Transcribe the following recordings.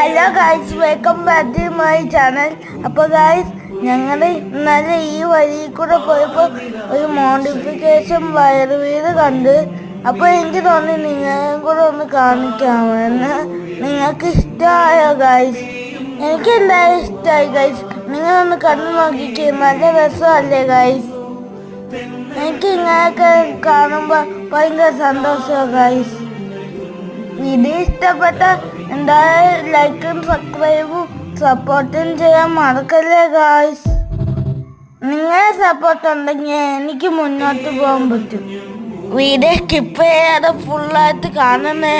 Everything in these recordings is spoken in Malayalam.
Hello guys, welcome back to my channel. അപ്പോൾ ഗൈസ്, ഞങ്ങൾ ഇന്നലെ ഈ വഴിയിൽ കൂടെ പോയപ്പോൾ ഒരു മോഡിഫിക്കേഷൻ വയർ വീട് കണ്ട്. അപ്പോൾ എനിക്ക് തോന്നി നിങ്ങളും കൂടെ ഒന്ന് കാണിക്കാമെന്ന്. നിങ്ങൾക്ക് ഇഷ്ടമായോ ഗൈസ്? എനിക്ക് എന്തായാലും ഇഷ്ടമായി ഗൈസ്. നിങ്ങളൊന്ന് കണ്ടു നോക്കിക്കേ, നല്ല രസമല്ലേ ഗൈസ്? എനിക്ക് ഇങ്ങനെയൊക്കെ കാണുമ്പോൾ ഭയങ്കര സന്തോഷമാണ് ഗൈസ്. വീഡിയോ ഇഷ്ടപ്പെട്ട എന്തായാലും ലൈക്കും സബ്സ്ക്രൈബും സപ്പോർട്ടും ചെയ്യാൻ മറക്കല്ലേ ഗായ്സ്. നിങ്ങളെ സപ്പോർട്ട് ഉണ്ടെങ്കിൽ എനിക്ക് മുന്നോട്ട് പോകാൻ പറ്റും. വീഡിയോ സ്കിപ്പ് ചെയ്യാതെ ഫുള്ളായിട്ട് കാണണേ.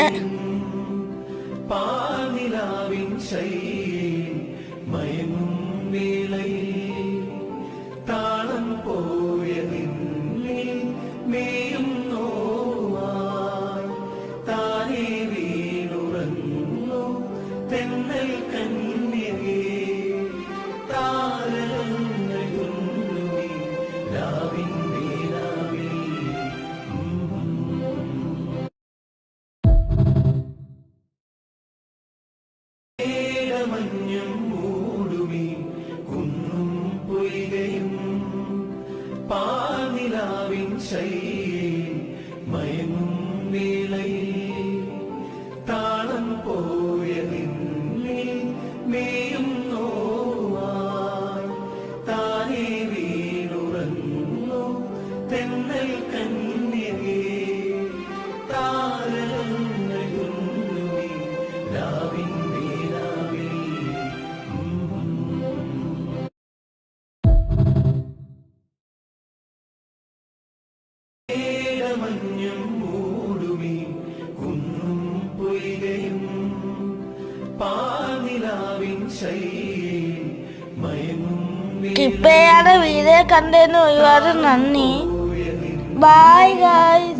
മഞ്ഞും മൂടുമീ കുന്നും പൊയ്കയും പാനിലാവിൻ ശൈലിയിൽ മയങ്ങും വേളയിൽ താളം പോയ നിന്നിൽ മേയും നോവായി താനേ വീണുറങ്ങുന്നു തെന്നൽ കന്യകേ താരങ്ങൾ കൊണ്ടുമീ രാവിൻ മഞ്ഞും മൂടുമീ കുന്നും പൊയ്കയും പാനിലാവിൻ ശൈലിയിൽ മയങ്ങും സ്കിപ്പ് ചെയ്യാതെ വീഡിയോ കണ്ടതിന് ഒരുപാട് നന്ദി. Bye guys.